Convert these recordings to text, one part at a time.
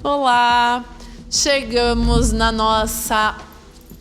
Olá! Chegamos na nossa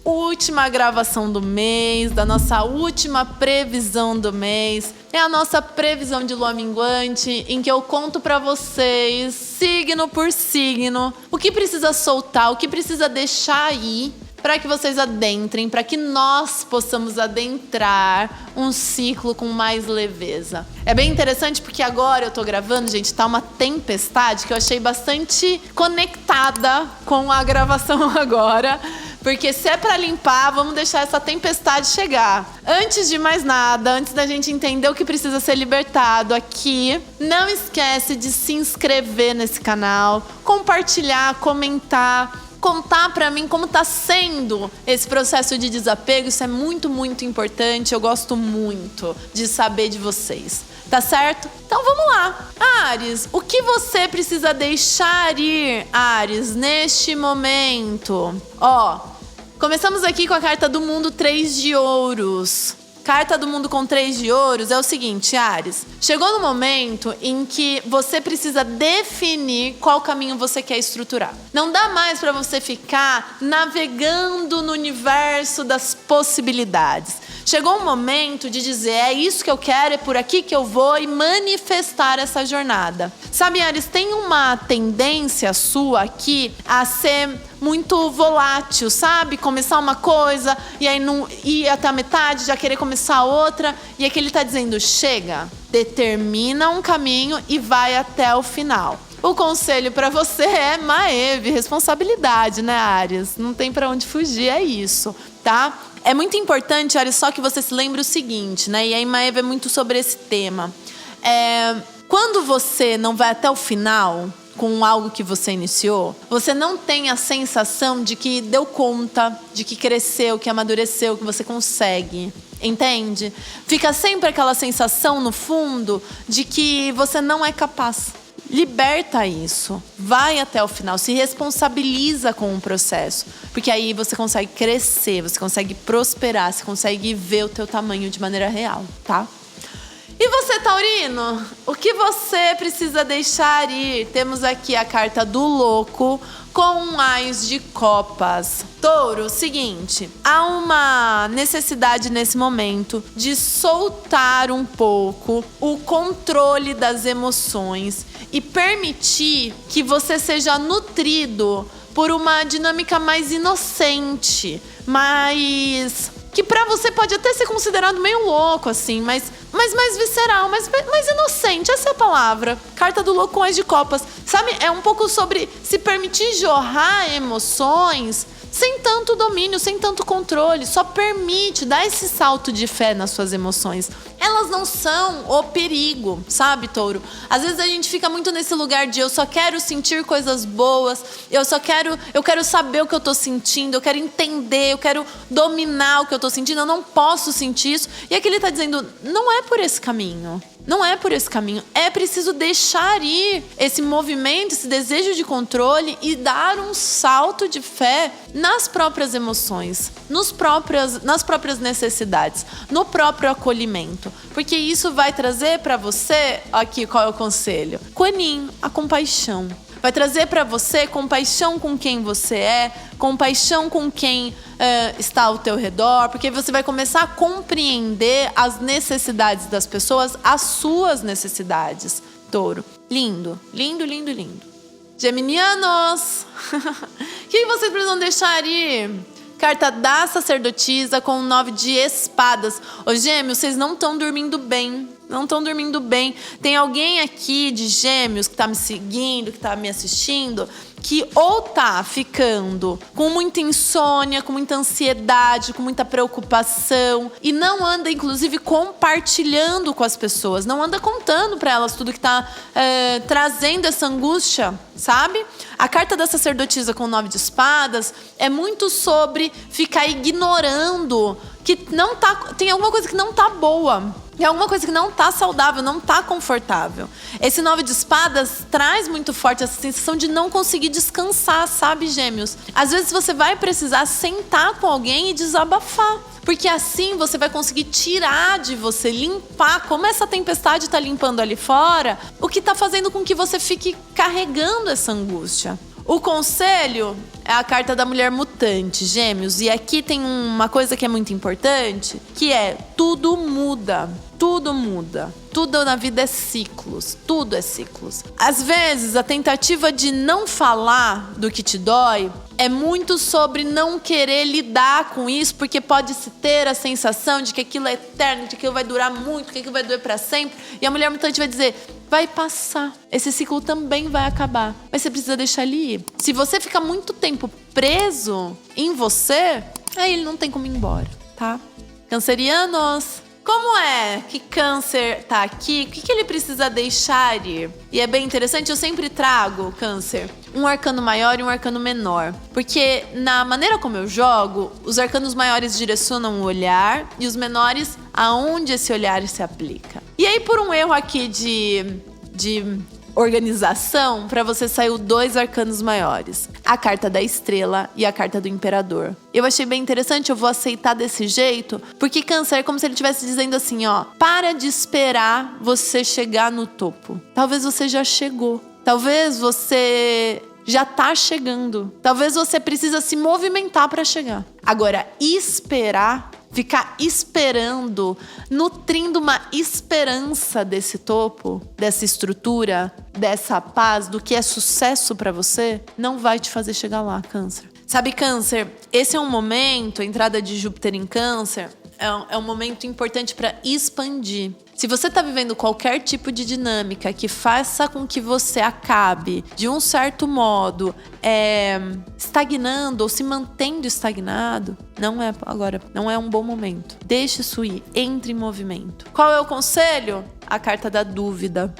última gravação do mês, da nossa última previsão do mês. É a nossa previsão de lua minguante, em que eu conto pra vocês, signo por signo, o que precisa soltar, o que precisa deixar aí, para que vocês adentrem, para que nós possamos adentrar um ciclo com mais leveza. É bem interessante porque agora eu tô gravando, gente, tá uma tempestade que eu achei bastante conectada com a gravação agora. Porque se é para limpar, vamos deixar essa tempestade chegar. Antes de mais nada, antes da gente entender o que precisa ser libertado aqui, não esquece de se inscrever nesse canal, compartilhar, comentar, contar pra mim como tá sendo esse processo de desapego. Isso é muito, muito importante. Eu gosto muito de saber de vocês. Tá certo? Então vamos lá. Áries, o que você precisa deixar ir, Áries, neste momento? Começamos aqui com a carta do mundo 3 de ouros. Carta do mundo com 3 de ouros é o seguinte, Áries. Chegou no momento em que você precisa definir qual caminho você quer estruturar. Não dá mais para você ficar navegando no universo das possibilidades. Chegou um momento de dizer, é isso que eu quero, é por aqui que eu vou, e manifestar essa jornada. Sabe, Áries, tem uma tendência sua aqui a ser muito volátil, sabe? Começar uma coisa e aí não ir até a metade, já querer começar outra. E aqui ele tá dizendo, chega, determina um caminho e vai até o final. O conselho para você é Maeve, responsabilidade, né, Áries? Não tem para onde fugir, é isso, tá? É muito importante, Áries, só que você se lembre o seguinte, né? E aí Maeve é muito sobre esse tema. Quando você não vai até o final com algo que você iniciou, você não tem a sensação de que deu conta, de que cresceu, que amadureceu, que você consegue. Entende? Fica sempre aquela sensação no fundo de que você não é capaz. Liberta isso, vai até o final, se responsabiliza com o processo, porque aí você consegue crescer, você consegue prosperar, você consegue ver o teu tamanho de maneira real, tá? E você, taurino, o que você precisa deixar ir? Temos aqui a carta do louco com um ás de copas. Touro, seguinte, há uma necessidade nesse momento de soltar um pouco o controle das emoções e permitir que você seja nutrido por uma dinâmica mais inocente, mais que pra você pode até ser considerado meio louco, assim, mas mais visceral, mais inocente, essa é a palavra. Carta do louco com ás de copas. Sabe, é um pouco sobre se permitir jorrar emoções sem tanto domínio, sem tanto controle. Só permite, dá esse salto de fé nas suas emoções. Elas não são o perigo, sabe, Touro? Às vezes a gente fica muito nesse lugar de eu só quero sentir coisas boas, eu quero saber o que eu tô sentindo, eu quero entender, eu quero dominar o que eu tô sentindo, eu não posso sentir isso. E aqui ele tá dizendo, não é por esse caminho. Não é por esse caminho. É preciso deixar ir esse movimento, esse desejo de controle e dar um salto de fé nas próprias emoções, nas próprias necessidades, no próprio acolhimento. Porque isso vai trazer para você, aqui qual é o conselho? Kuan Yin, a compaixão. Vai trazer para você compaixão com quem você é, compaixão com quem está ao teu redor, porque você vai começar a compreender as necessidades das pessoas, as suas necessidades, Touro. Lindo, lindo, lindo, lindo. Geminianos, o que vocês precisam deixar ir? Carta da sacerdotisa com 9 de espadas. Ô, Gêmeos, vocês não estão dormindo bem. Não estão dormindo bem. Tem alguém aqui de Gêmeos que está me seguindo, que está me assistindo, que ou tá ficando com muita insônia, com muita ansiedade, com muita preocupação e não anda, inclusive, compartilhando com as pessoas, não anda contando para elas tudo que tá trazendo essa angústia, sabe? A carta da sacerdotisa com 9 de espadas é muito sobre ficar ignorando que não tá, tem alguma coisa que não tá boa. É alguma coisa que não tá saudável, não tá confortável. Esse 9 de espadas traz muito forte essa sensação de não conseguir descansar, sabe, Gêmeos? Às vezes você vai precisar sentar com alguém e desabafar. Porque assim você vai conseguir tirar de você, limpar, como essa tempestade está limpando ali fora, o que está fazendo com que você fique carregando essa angústia. O conselho é a carta da mulher mutante, Gêmeos. E aqui tem uma coisa que é muito importante, que é tudo muda. Tudo muda. Tudo na vida é ciclos. Tudo é ciclos. Às vezes, a tentativa de não falar do que te dói é muito sobre não querer lidar com isso, porque pode-se ter a sensação de que aquilo é eterno, de que aquilo vai durar muito, que aquilo vai doer pra sempre. E a mulher mutante vai dizer, vai passar. Esse ciclo também vai acabar. Mas você precisa deixar ele ir. Se você ficar muito tempo preso em você, aí ele não tem como ir embora, tá? Cancerianos, como é que Câncer tá aqui? O que ele precisa deixar ir? E é bem interessante, eu sempre trago, Câncer, um arcano maior e um arcano menor. Porque na maneira como eu jogo, os arcanos maiores direcionam o olhar e os menores aonde esse olhar se aplica. E aí, por um erro aqui de organização, para você saiu 2 arcanos maiores. A carta da estrela e a carta do imperador. Eu achei bem interessante, eu vou aceitar desse jeito, porque Câncer é como se ele estivesse dizendo assim, ó, para de esperar você chegar no topo. Talvez você já chegou. Talvez você já tá chegando. Talvez você precisa se movimentar para chegar. Agora, esperar, ficar esperando, nutrindo uma esperança desse topo, dessa estrutura, dessa paz, do que é sucesso pra você, não vai te fazer chegar lá, Câncer. Sabe, Câncer, esse é um momento, a entrada de Júpiter em Câncer, é um momento importante para expandir. Se você está vivendo qualquer tipo de dinâmica que faça com que você acabe, de um certo modo, estagnando ou se mantendo estagnado, não é um bom momento. Deixe isso ir, entre em movimento. Qual é o conselho? A carta da dúvida.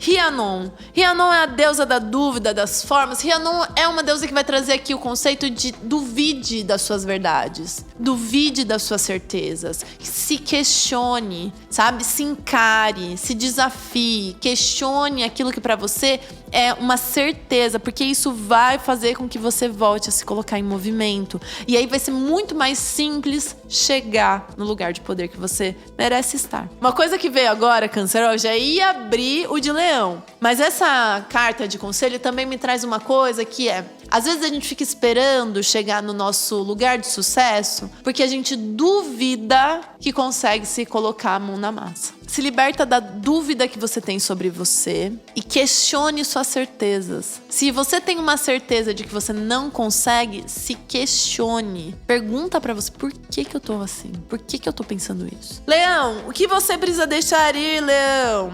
Rhiannon. Rhiannon é a deusa da dúvida, das formas. Rhiannon é uma deusa que vai trazer aqui o conceito de duvide das suas verdades. Duvide das suas certezas. Se questione, sabe? Se encare, se desafie. Questione aquilo que pra você é uma certeza, porque isso vai fazer com que você volte a se colocar em movimento. E aí vai ser muito mais simples chegar no lugar de poder que você merece estar. Uma coisa que veio agora, Câncer, eu já ia abrir o de Leão. Mas essa carta de conselho também me traz uma coisa que é, às vezes a gente fica esperando chegar no nosso lugar de sucesso porque a gente duvida que consegue se colocar a mão na massa. Se liberta da dúvida que você tem sobre você e questione suas certezas. Se você tem uma certeza de que você não consegue, se questione. Pergunta pra você, por que eu tô assim? Por que eu tô pensando isso? Leão, o que você precisa deixar ir, Leão?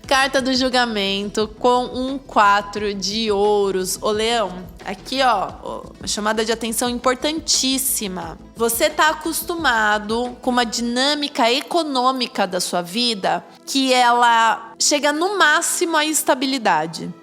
Carta do julgamento com um 4 de ouros. Ô, Leão, aqui, ó, uma chamada de atenção importantíssima. Você tá acostumado com uma dinâmica econômica da sua vida que ela chega no máximo à estabilidade.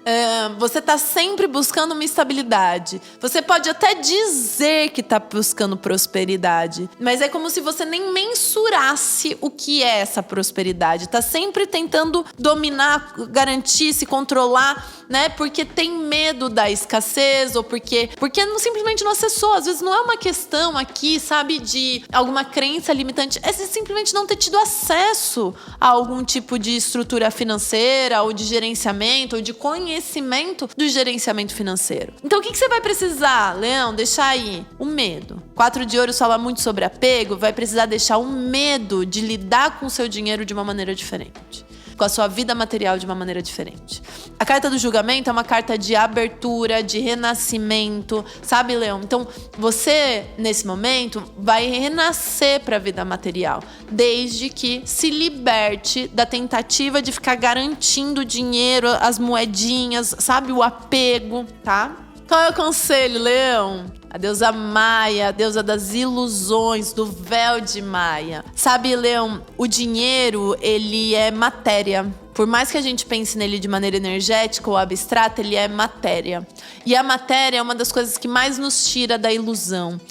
Você tá sempre buscando uma estabilidade. Você pode até dizer que tá buscando prosperidade, mas é como se você nem mensurasse o que é essa prosperidade. Tá sempre tentando dominar, garantir, se controlar, né? Porque tem medo da escassez ou porque simplesmente não acessou. Às vezes não é uma questão aqui, sabe, de alguma crença limitante. É simplesmente não ter tido acesso a algum tipo de estrutura financeira ou de gerenciamento ou de conhecimento do gerenciamento financeiro. Então o que você vai precisar, Leão? Deixar aí o medo. 4 de ouros fala muito sobre apego, vai precisar deixar o medo de lidar com o seu dinheiro de uma maneira diferente, com a sua vida material de uma maneira diferente. A carta do julgamento é uma carta de abertura, de renascimento, sabe, Leão? Então, você, nesse momento, vai renascer para a vida material, desde que se liberte da tentativa de ficar garantindo dinheiro, as moedinhas, sabe, o apego, tá? Qual é o conselho, Leão? A deusa Maia, a deusa das ilusões, do véu de Maia. Sabe, Leão, o dinheiro, ele é matéria. Por mais que a gente pense nele de maneira energética ou abstrata, ele é matéria. E a matéria é uma das coisas que mais nos tira da ilusão.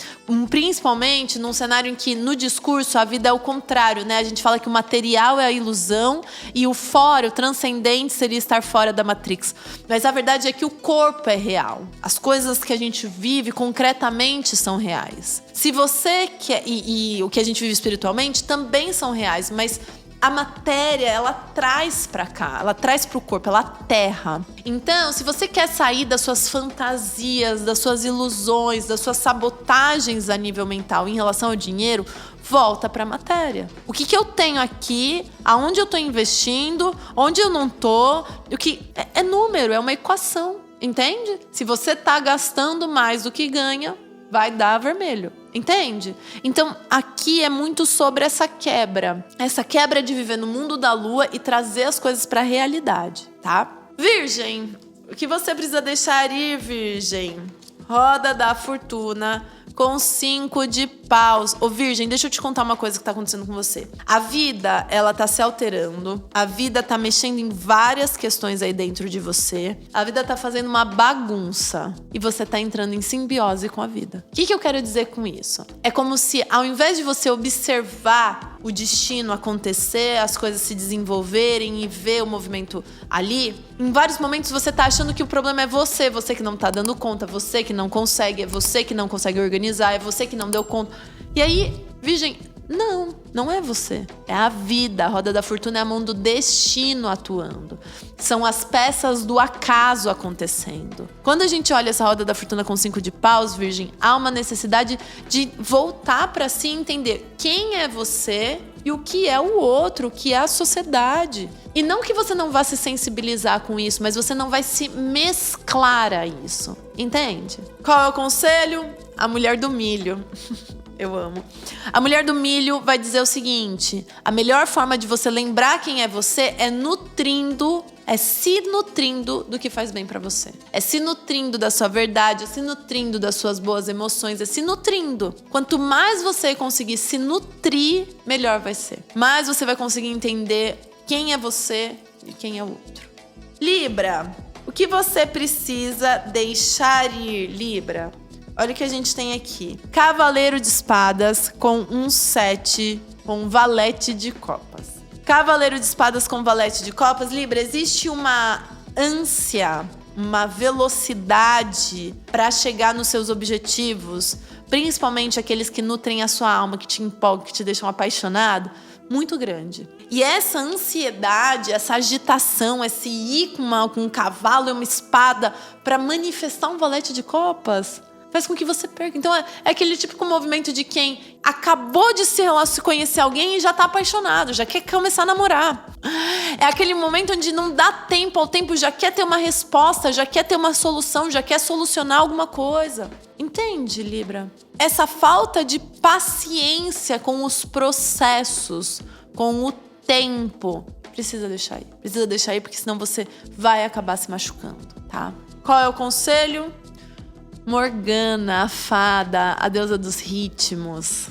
Principalmente num cenário em que, no discurso, a vida é o contrário, né? A gente fala que o material é a ilusão e o fora, o transcendente, seria estar fora da Matrix. Mas a verdade é que o corpo é real. As coisas que a gente vive concretamente são reais. Se você quer... E o que a gente vive espiritualmente também são reais, mas a matéria, ela traz pra cá, ela traz pro corpo, ela aterra. Então, se você quer sair das suas fantasias, das suas ilusões, das suas sabotagens a nível mental em relação ao dinheiro, volta pra matéria. O que eu tenho aqui, aonde eu tô investindo, onde eu não tô, o que é número, é uma equação, entende? Se você tá gastando mais do que ganha, vai dar vermelho, entende? Então, aqui é muito sobre essa quebra de viver no mundo da lua e trazer as coisas para a realidade, tá? Virgem, o que você precisa deixar ir, Virgem? Roda da fortuna com 5 de paus. Ô, Virgem, deixa eu te contar uma coisa que tá acontecendo com você. A vida, ela tá se alterando. A vida tá mexendo em várias questões aí dentro de você. A vida tá fazendo uma bagunça. E você tá entrando em simbiose com a vida. O que eu quero dizer com isso? É como se, ao invés de você observar o destino acontecer, as coisas se desenvolverem e ver o movimento ali, em vários momentos você tá achando que o problema é você que não tá dando conta, você que não consegue, é você que não consegue organizar, é você que não deu conta. E aí, Virgem, não é você. É a vida. A roda da fortuna é a mão do destino atuando. São as peças do acaso acontecendo. Quando a gente olha essa roda da fortuna com 5 de paus, Virgem, há uma necessidade de voltar para si e entender quem é você e o que é o outro, o que é a sociedade. E não que você não vá se sensibilizar com isso, mas você não vai se mesclar a isso. Entende? Qual é o conselho? A mulher do milho. Eu amo. A mulher do milho vai dizer o seguinte: a melhor forma de você lembrar quem é você é se nutrindo do que faz bem pra você. É se nutrindo da sua verdade, é se nutrindo das suas boas emoções, é se nutrindo. Quanto mais você conseguir se nutrir, melhor vai ser. Mais você vai conseguir entender quem é você e quem é o outro. Libra, o que você precisa deixar ir, Libra? Olha o que a gente tem aqui. Cavaleiro de espadas com um 7 com valete de copas. Cavaleiro de espadas com valete de copas. Libra, existe uma ânsia, uma velocidade para chegar nos seus objetivos, principalmente aqueles que nutrem a sua alma, que te empolgam, que te deixam apaixonado, muito grande. E essa ansiedade, essa agitação, esse ir com um cavalo e uma espada para manifestar um valete de copas, faz com que você perca. Então é aquele típico movimento de quem acabou de se conhecer alguém e já tá apaixonado, já quer começar a namorar. É aquele momento onde não dá tempo ao tempo, já quer ter uma resposta, já quer ter uma solução, já quer solucionar alguma coisa. Entende, Libra? Essa falta de paciência com os processos, com o tempo, precisa deixar aí. Precisa deixar aí, porque senão você vai acabar se machucando, tá? Qual é o conselho? Morgana, a fada, a deusa dos ritmos.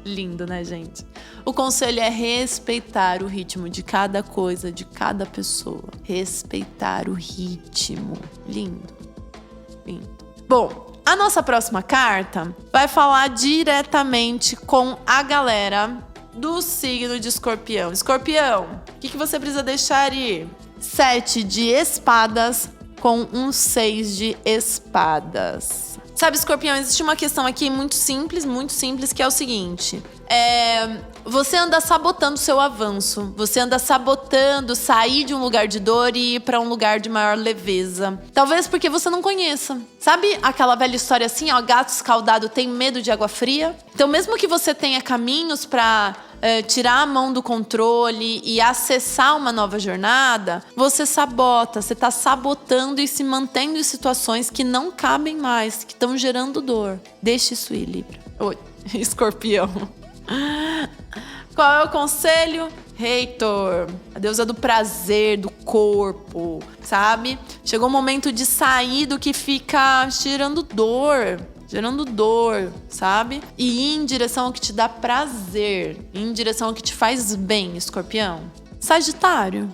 Lindo, né, gente? O conselho é respeitar o ritmo de cada coisa, de cada pessoa. Respeitar o ritmo. Lindo. Lindo. Bom, a nossa próxima carta vai falar diretamente com a galera do signo de Escorpião. Escorpião, o que você precisa deixar ir? 7 de espadas com um 6 de espadas. Sabe, Escorpião, existe uma questão aqui muito simples, que é o seguinte. Você anda sabotando o seu avanço. Você anda sabotando sair de um lugar de dor e ir pra um lugar de maior leveza. Talvez porque você não conheça. Sabe aquela velha história assim, ó, gato escaldado tem medo de água fria? Então, mesmo que você tenha caminhos pra tirar a mão do controle e acessar uma nova jornada, você sabota, você tá sabotando e se mantendo em situações que não cabem mais, que estão gerando dor. Deixa isso ir, Libra. Oi, Escorpião. Qual é o conselho? Heitor, a deusa do prazer, do corpo, sabe? Chegou o momento de sair do que fica gerando dor, sabe? E ir em direção ao que te dá prazer, ir em direção ao que te faz bem, Escorpião. Sagitário.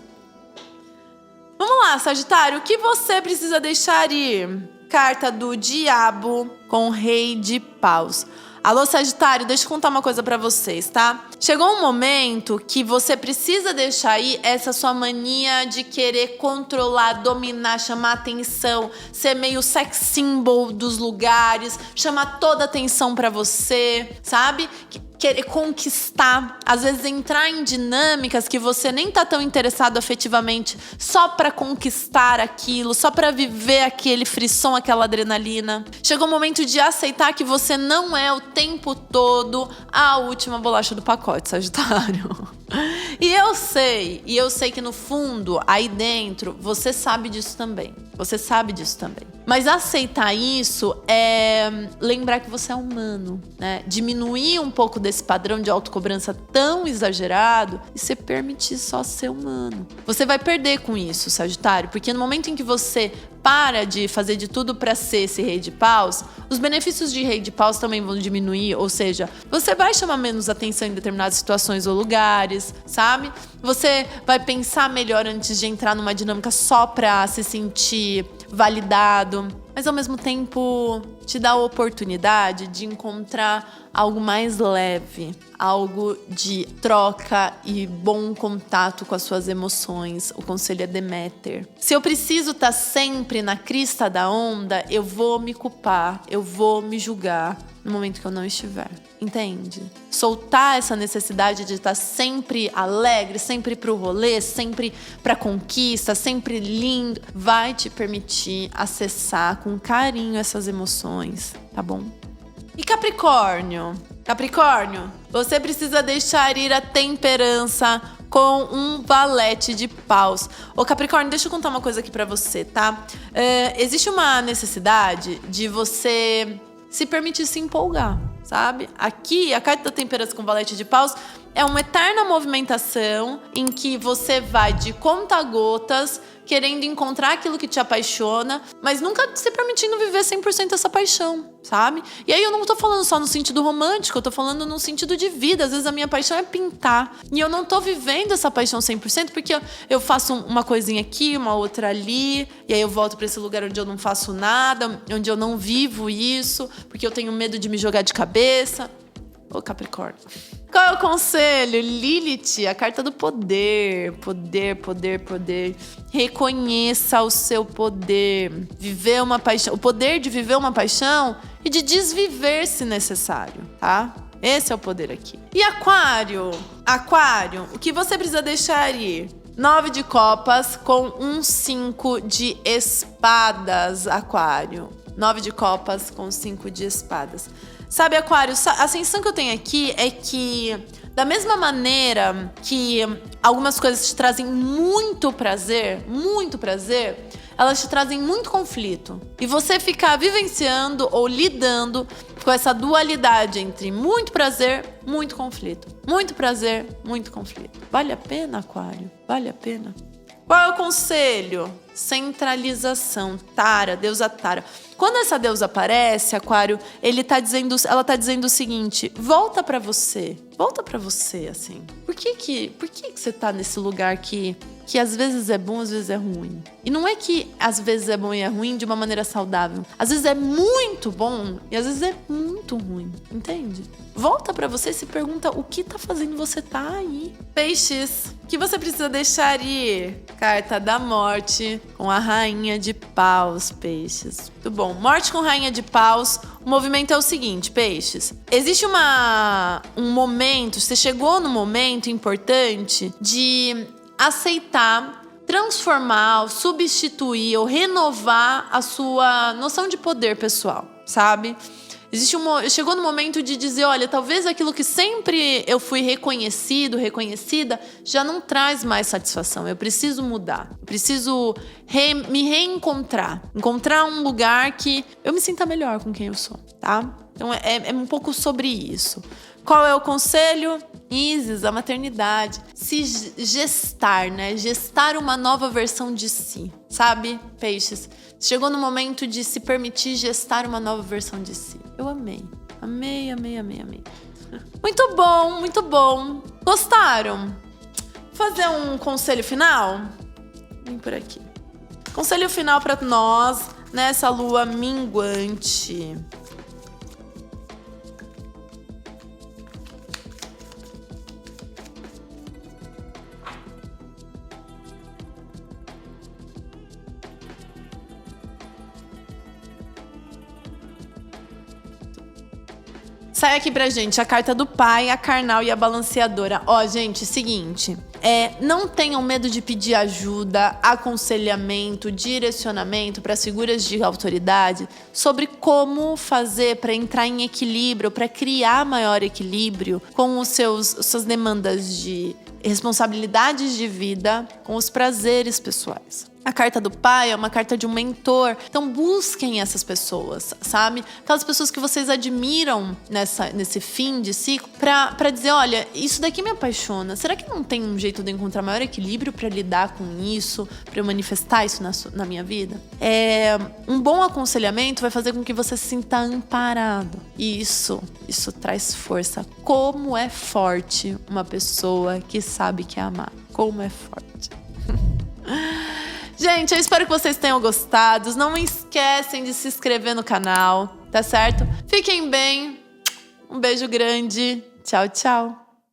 Vamos lá, Sagitário, o que você precisa deixar ir? Carta do diabo com o rei de paus. Alô, Sagitário, deixa eu contar uma coisa pra vocês, tá? Chegou um momento que você precisa deixar aí essa sua mania de querer controlar, dominar, chamar atenção, ser meio sex symbol dos lugares, chamar toda a atenção pra você, sabe? querer conquistar, às vezes entrar em dinâmicas que você nem tá tão interessado afetivamente, só pra conquistar aquilo, só pra viver aquele frisson, aquela adrenalina. Chegou o momento de aceitar que você não é o tempo todo a última bolacha do pacote, Sagitário. E eu sei que no fundo, aí dentro, você sabe disso também. Você sabe disso também. Mas aceitar isso é lembrar que você é humano, né? Diminuir um pouco desse padrão de autocobrança tão exagerado e se permitir só ser humano. Você vai perder com isso, Sagitário, porque no momento em que você para de fazer de tudo para ser esse rei de paus, os benefícios de rei de paus também vão diminuir, ou seja, você vai chamar menos atenção em determinadas situações ou lugares, sabe? Você vai pensar melhor antes de entrar numa dinâmica só pra se sentir validado, mas ao mesmo tempo te dá a oportunidade de encontrar algo mais leve, algo de troca e bom contato com as suas emoções. O conselho é Deméter. Se eu preciso estar sempre na crista da onda, eu vou me culpar, eu vou me julgar no momento que eu não estiver. Entende? Soltar essa necessidade de estar sempre alegre, sempre pro rolê, sempre pra conquista, sempre lindo, vai te permitir acessar com carinho essas emoções, tá bom? E Capricórnio? Capricórnio, você precisa deixar ir a temperança com um valete de paus. Ô Capricórnio, deixa eu contar uma coisa aqui pra você, tá? Existe uma necessidade de você se permitir se empolgar, sabe? Aqui, a carta da temperança com valete de paus é uma eterna movimentação em que você vai de conta-gotas, querendo encontrar aquilo que te apaixona, mas nunca se permitindo viver 100% essa paixão, sabe? E aí eu não tô falando só no sentido romântico, eu tô falando no sentido de vida. Às vezes a minha paixão é pintar, e eu não tô vivendo essa paixão 100% porque eu faço uma coisinha aqui, uma outra ali, e aí eu volto pra esse lugar onde eu não faço nada, onde eu não vivo isso, porque eu tenho medo de me jogar de cabeça. Ô Capricórnio. Qual é o conselho? Lilith, a carta do poder. Poder, poder, poder. Reconheça o seu poder. Viver uma paixão. O poder de viver uma paixão e de desviver se necessário, tá? Esse é o poder aqui. E Aquário? Aquário, o que você precisa deixar ir? 9 de copas com um 5 de espadas, Aquário. 9 de copas com 5 de espadas. Sabe, Aquário, a sensação que eu tenho aqui é que, da mesma maneira que algumas coisas te trazem muito prazer, elas te trazem muito conflito. E você ficar vivenciando ou lidando com essa dualidade entre muito prazer, muito conflito. Muito prazer, muito conflito. Vale a pena, Aquário? Vale a pena? Qual é o conselho? Centralização. Tara, deusa Tara. Quando essa deusa aparece, Aquário, ela tá dizendo o seguinte: volta pra você. Volta pra você, assim. Por que você tá nesse lugar que às vezes é bom, às vezes é ruim? E não é que às vezes é bom e é ruim de uma maneira saudável. Às vezes é muito bom e às vezes é muito ruim. Entende? Volta pra você e se pergunta o que tá fazendo você tá aí. Peixes, o que você precisa deixar ir? Carta da morte com a rainha de paus, peixes. Muito bom. Morte com rainha de paus. O movimento é o seguinte, peixes. Existe um momento, você chegou no momento importante de aceitar, transformar, substituir ou renovar a sua noção de poder pessoal, sabe? Chegou no momento de dizer, olha, talvez aquilo que sempre eu fui reconhecida, já não traz mais satisfação. Eu preciso mudar. Eu preciso me reencontrar. Encontrar um lugar que eu me sinta melhor com quem eu sou, tá? Então é um pouco sobre isso. Qual é o conselho? Isis, a maternidade. Se gestar, né? Gestar uma nova versão de si, sabe, peixes? Chegou no momento de se permitir gestar uma nova versão de si. Eu amei. Amei, amei, amei, amei. Muito bom, muito bom. Gostaram? Fazer um conselho final? Vem por aqui. Conselho final para nós nessa lua minguante. Sai aqui pra gente a carta do pai, a carnal e a balanceadora. Ó, gente, seguinte. Não tenham medo de pedir ajuda, aconselhamento, direcionamento para as figuras de autoridade sobre como fazer para entrar em equilíbrio, para criar maior equilíbrio com os suas demandas de responsabilidades de vida, com os prazeres pessoais. A carta do pai é uma carta de um mentor. Então busquem essas pessoas, sabe? Aquelas pessoas que vocês admiram nesse fim de ciclo pra dizer, olha, isso daqui me apaixona. Será que não tem um jeito de encontrar maior equilíbrio pra lidar com isso? Pra eu manifestar isso na minha vida? Um bom aconselhamento vai fazer com que você se sinta amparado. E isso traz força. Como é forte uma pessoa que sabe que é amar. Como é forte. Gente, eu espero que vocês tenham gostado. Não esquecem de se inscrever no canal, tá certo? Fiquem bem. Um beijo grande. Tchau, tchau.